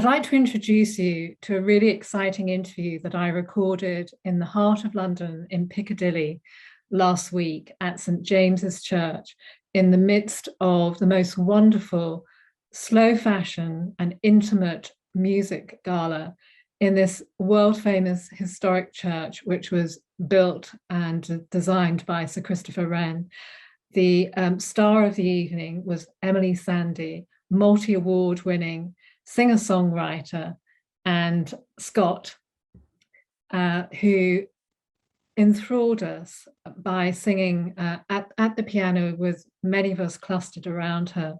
I'd like to introduce you to a really exciting interview that I recorded in the heart of London in Piccadilly last week at St James's Church in the midst of the most wonderful slow fashion and intimate music gala in this world famous historic church, which was built and designed by Sir Christopher Wren. The star of the evening was Emeli Sande, multi-award winning singer-songwriter and Scot, who enthralled us by singing at the piano with many of us clustered around her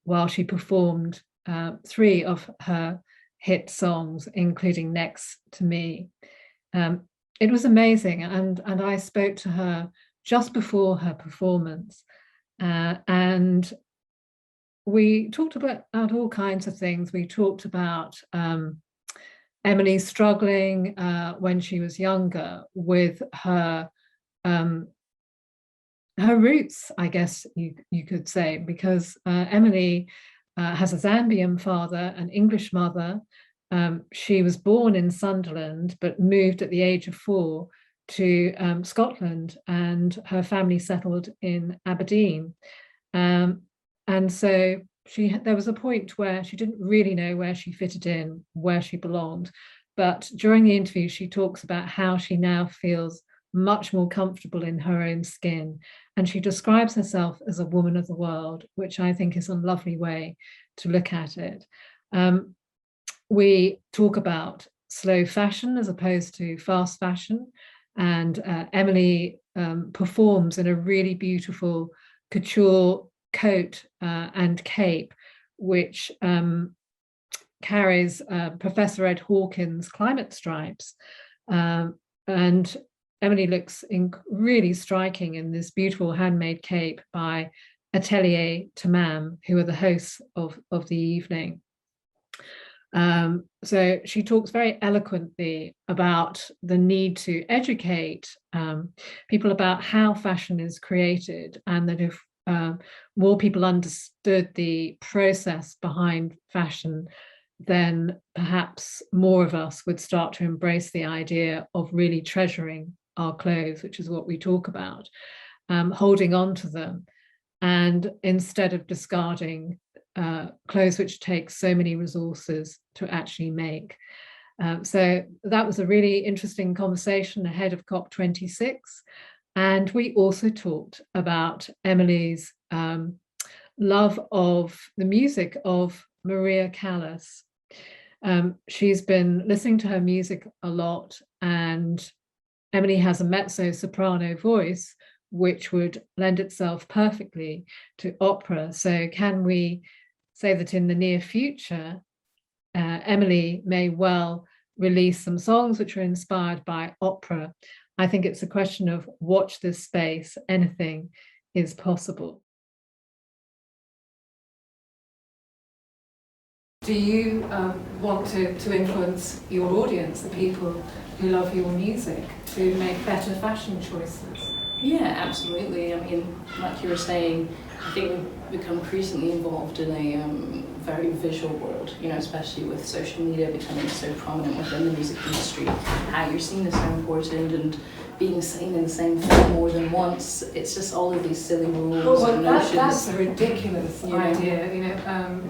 while she performed three of her hit songs, including Next to Me. It was amazing, and I spoke to her just before her performance, and we talked about all kinds of things. We talked about Emeli struggling when she was younger with her roots, I guess you could say, because Emeli has a Zambian father, an English mother. She was born in Sunderland, but moved at the age of 4 to Scotland, and her family settled in Aberdeen. And so there was a point where she didn't really know where she fitted in, where she belonged. But during the interview, she talks about how she now feels much more comfortable in her own skin. And she describes herself as a woman of the world, which I think is a lovely way to look at it. We talk about slow fashion as opposed to fast fashion. And Emeli performs in a really beautiful couture coat and cape, which carries Professor Ed Hawkins' climate stripes. And Emeli looks really striking in this beautiful handmade cape by Atelier Tamam, who are the hosts of the evening. So she talks very eloquently about the need to educate people about how fashion is created, and that if more people understood the process behind fashion, then perhaps more of us would start to embrace the idea of really treasuring our clothes, which is what we talk about, holding on to them, and instead of discarding clothes which take so many resources to actually make. So that was a really interesting conversation ahead of COP26. And we also talked about Emeli's love of the music of Maria Callas. She's been listening to her music a lot, and Emeli has a mezzo-soprano voice, which would lend itself perfectly to opera. So can we say that in the near future, Emeli may well release some songs which are inspired by opera? I think it's a question of watch this space, anything is possible. Do you want to influence your audience, the people who love your music, to make better fashion choices? Yeah, absolutely. I mean, like you were saying, I think we've become increasingly involved in a very visual world, especially with social media becoming so prominent within the music industry. How you're seen as so important and being seen in the same film more than once. It's just all of these silly rules and notions. That's a ridiculous idea.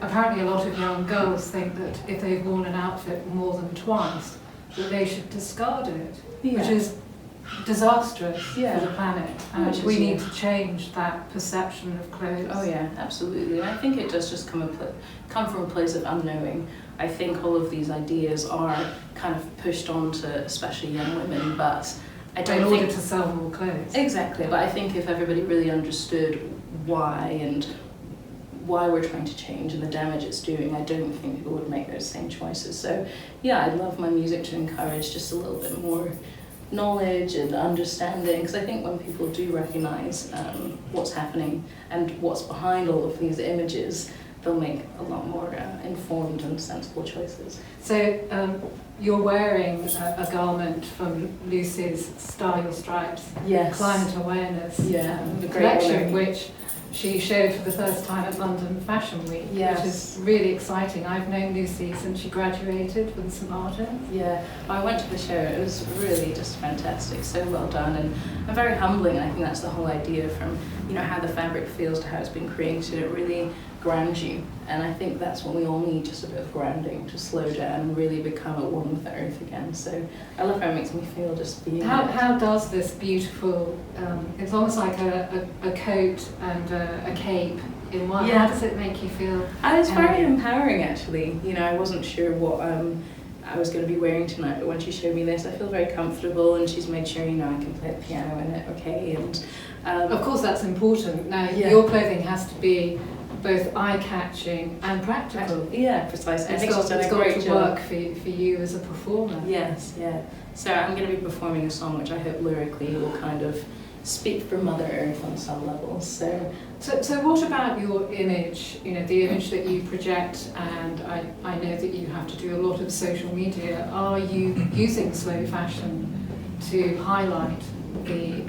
Apparently a lot of young girls think that if they've worn an outfit more than twice, that they should discard it, which is disastrous for the planet. And we need to change that perception of clothes. Oh yeah, absolutely. And I think it does just come from a place of unknowing. I think all of these ideas are kind of pushed on to especially young women, but I don't think... In order to sell more clothes. Exactly, but I think if everybody really understood why and why we're trying to change and the damage it's doing, I don't think people would make those same choices. So yeah, I'd love my music to encourage just a little bit more knowledge and understanding, because I think when people do recognize what's happening and what's behind all of these images, they'll make a lot more informed and sensible choices. So you're wearing a garment from Lucy's Style Your Stripes Yes. Climate Awareness the collection, which she showed for the first time at London Fashion Week, yes. which is really exciting. I've known Lucy since she graduated from St Martin's. Yeah, I went to the show. It was really just fantastic, so well done, and very humbling. I think that's the whole idea, from how the fabric feels to how it's been created. It really grounds you, and I think that's what we all need, just a bit of grounding, to slow down and really become at one with the earth again. So I love how it makes me feel just being How does this beautiful, it's almost like a coat and a cape in one, how does it make you feel? It's very empowering, actually. I wasn't sure what I was going to be wearing tonight, but when she showed me this, I feel very comfortable, and she's made sure I can play the piano in it okay, and of course that's important. Now your clothing has to be both eye-catching and practical. Yeah, precisely. It's got to work for you as a performer. Yes, yeah. So I'm going to be performing a song which I hope lyrically will kind of speak for Mother Earth on some levels. So what about your image? The image that you project, and I know that you have to do a lot of social media. Are you using slow fashion to highlight the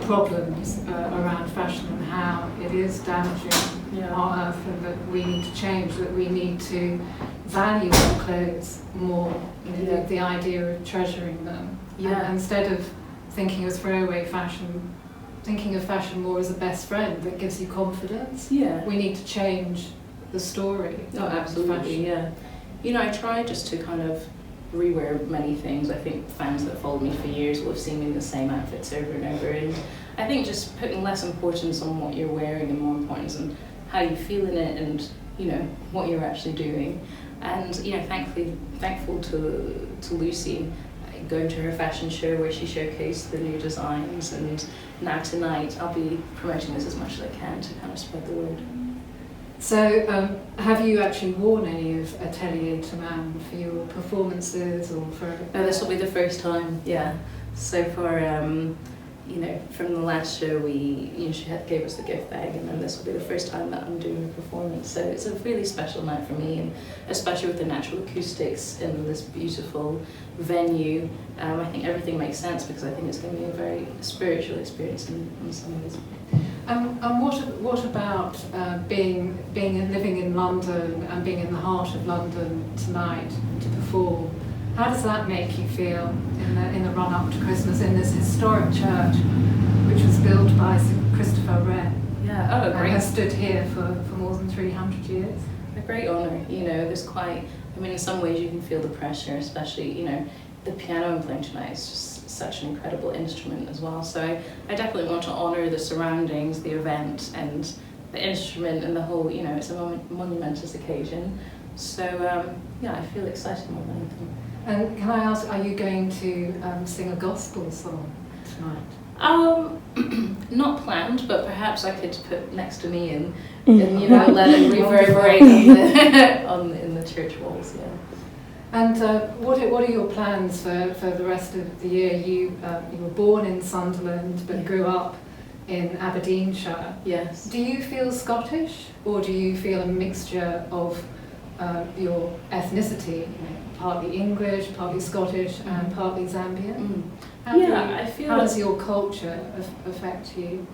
problems around fashion and how it is damaging our earth, and that we need to change, that we need to value our clothes more, the idea of treasuring them, and instead of thinking of throwaway fashion, thinking of fashion more as a best friend that gives you confidence. We need to change the story. Absolutely, fashion. I try just to kind of rewear many things. I think fans that followed me for years will have seen me in the same outfits over and over, and I think just putting less importance on what you're wearing and more importance on how you feel in it, and what you're actually doing. And thankful to Lucy, going to her fashion show where she showcased the new designs, and now tonight I'll be promoting this as much as I can to kind of spread the word. So have you actually worn any of Atelier to Man for your performances, or for... No, this will be the first time, So far, from the last show, she gave us the gift bag, and then this will be the first time that I'm doing a performance. So it's a really special night for me, and especially with the natural acoustics in this beautiful venue. I think everything makes sense, because I think it's going to be a very spiritual experience in some ways. And what about living in London and being in the heart of London tonight to perform? How does that make you feel in the run up to Christmas in this historic church, which was built by Sir Christopher Wren? Yeah, great. Has stood here for more than 300 years. A great honour. There's in some ways you can feel the pressure, especially the piano I'm playing tonight is just such an incredible instrument as well. So I definitely want to honour the surroundings, the event, and the instrument, and the whole. It's a monumentous occasion. So I feel excited more than anything. And can I ask, are you going to sing a gospel song tonight? Not planned, but perhaps I could put Next to Me in, and let it reverberate in the church walls. Yeah. And what are your plans for the rest of the year? You were born in Sunderland, but grew up in Aberdeenshire. Yes. Do you feel Scottish, or do you feel a mixture of your ethnicity? Partly English, partly Scottish, and partly Zambian. How does your culture affect you?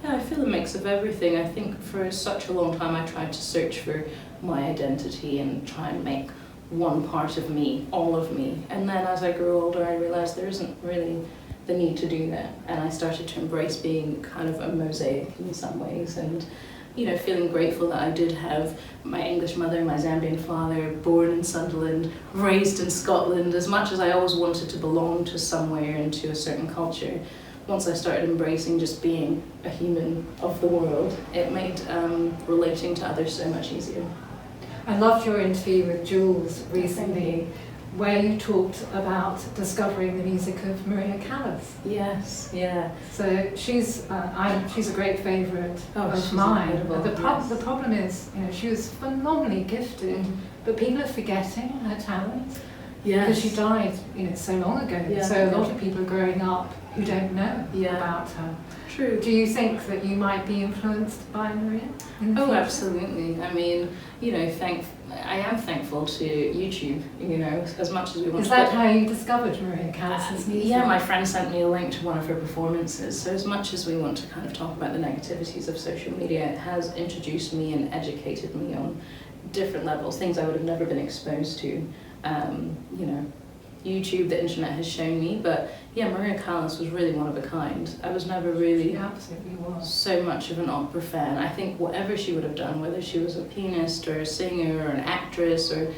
Yeah, I feel a mix of everything. I think for such a long time I tried to search for my identity and try and make one part of me, all of me. And then as I grew older, I realised there isn't really the need to do that. And I started to embrace being kind of a mosaic in some ways, and feeling grateful that I did have my English mother, my Zambian father, born in Sunderland, raised in Scotland. As much as I always wanted to belong to somewhere and to a certain culture, once I started embracing just being a human of the world, it made relating to others so much easier. I loved your interview with Jules recently, where you talked about discovering the music of Maria Callas. Yes, yeah. So she's a great favourite of mine. The problem is, she was phenomenally gifted, but people are forgetting her talent. Yes. Because she died, so long ago. Yeah, so a lot of people are growing up who don't know about her. True. Do you think that you might be influenced by Maria? Oh, absolutely. I mean, I am thankful to YouTube, you know, as much as we want to. Is that how you discovered Maria Callas's music? Yeah, my friend sent me a link to one of her performances. So as much as we want to kind of talk about the negativities of social media, it has introduced me and educated me on different levels, things I would have never been exposed to. You know, YouTube, the internet has shown me, but yeah, Maria Callas was really one of a kind. I was never really so much of an opera fan. I think whatever she would have done, whether she was a pianist or a singer or an actress, or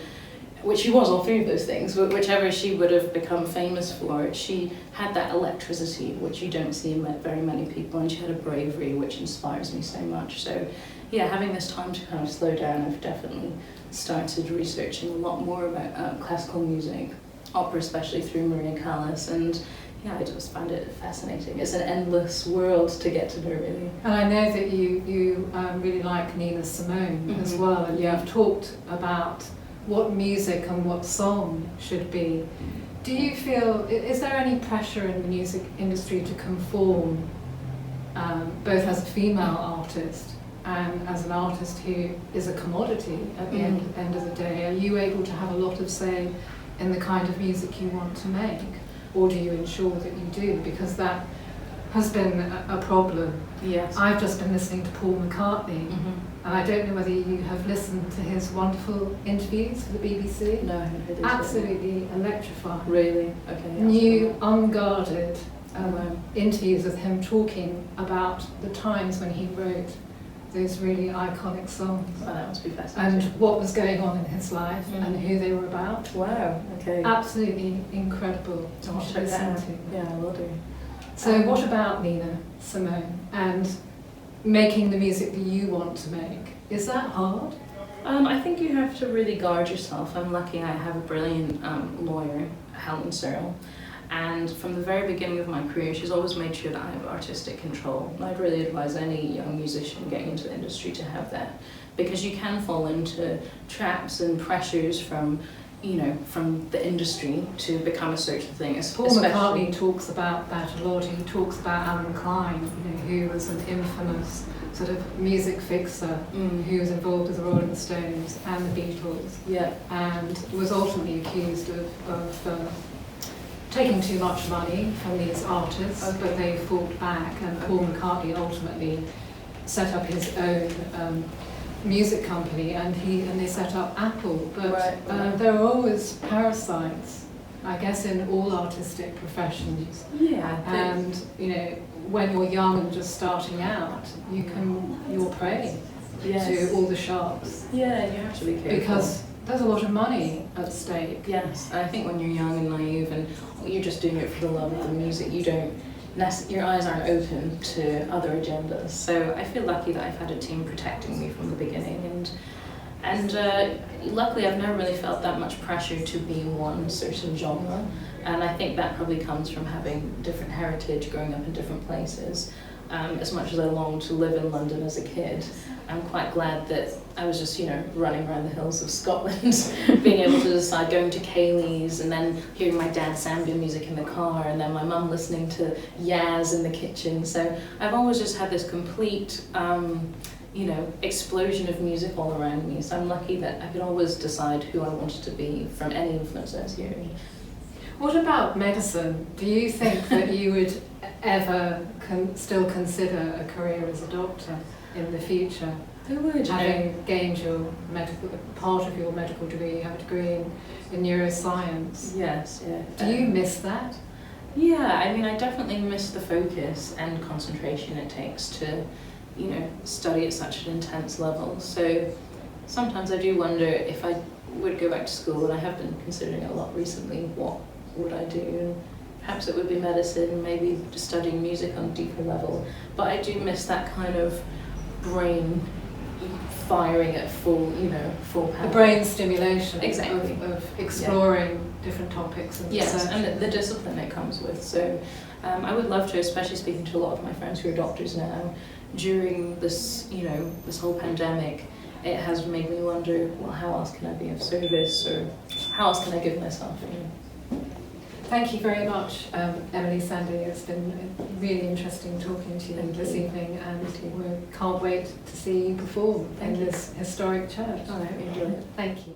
which she was all three of those things, but whichever she would have become famous for, she had that electricity, which you don't see in very many people, and she had a bravery which inspires me so much. So yeah, having this time to kind of slow down, I've definitely started researching a lot more about classical music, opera especially through Maria Callas, and yeah, I just find it fascinating. It's an endless world to get to know, really. And I know that you really like Nina Simone as well, and you've talked about what music and what song should be. Do you feel, is there any pressure in the music industry to conform, both as a female artist and as an artist who is a commodity at the end of the day? Are you able to have a lot of say in the kind of music you want to make, or do you ensure that you do? Because that has been a problem. Yes. I've just been listening to Paul McCartney, and I don't know whether you have listened to his wonderful interviews for the BBC. No, I haven't heard these. Absolutely electrifying. Really? Okay. New, unguarded interviews with him talking about the times when he wrote those really iconic songs. Oh, that must be fascinating. And what was going on in his life and who they were about. Wow, okay. Absolutely incredible to I'll check listen that out. to. Yeah, I will do. So what about Nina Simone and making the music that you want to make? Is that hard? I think you have to really guard yourself. I'm lucky I have a brilliant lawyer, Helen Searle, and from the very beginning of my career, she's always made sure that I have artistic control. And I'd really advise any young musician getting into the industry to have that, because you can fall into traps and pressures from, you know, from the industry to become a certain thing. Paul McCartney talks about that a lot. He talks about Alan Klein, you know, who was an infamous sort of music fixer who was involved with the Rolling Stones and the Beatles, and was ultimately accused of taking too much money from these artists, but they fought back, and Paul McCartney ultimately set up his own music company, and they set up Apple. But there are always parasites, I guess, in all artistic professions. Yeah. And you know, when you're young and just starting out, you're prey to all the sharks. Yeah, you have to be careful. Because there's a lot of money at stake. Yes, and I think when you're young and naive and you're just doing it for the love of the music, your eyes aren't open to other agendas. So I feel lucky that I've had a team protecting me from the beginning, and luckily I've never really felt that much pressure to be one certain genre, and I think that probably comes from having different heritage, growing up in different places. As much as I longed to live in London as a kid, I'm quite glad that I was just, you know, running around the hills of Scotland, being able to decide, going to Callas, and then hearing my dad's samba music in the car, and then my mum listening to Yaz in the kitchen. So I've always just had this complete, you know, explosion of music all around me. So I'm lucky that I could always decide who I wanted to be from any influence I was hearing. What about medicine? Do you think that you would ever still consider a career as a doctor in the future? Who would? Having gained your part of your medical degree, you have a degree in neuroscience. Yes, yeah. Do you miss that? Yeah, I mean, I definitely miss the focus and concentration it takes to, you know, study at such an intense level. So sometimes I do wonder if I would go back to school, and I have been considering it a lot recently, what would I do? And perhaps it would be medicine, maybe just studying music on a deeper level. But I do miss that kind of brain firing at full power. The brain stimulation exactly. of exploring different topics. And yes, and the discipline it comes with. So I would love to, especially speaking to a lot of my friends who are doctors now, during this, you know, this whole pandemic, it has made me wonder, well, how else can I be of service, or how else can I give myself? Thank you very much, Emeli Sande. It's been really interesting talking to you this evening, and we can't wait to see you perform in this historic church. All right, enjoy it. Thank you.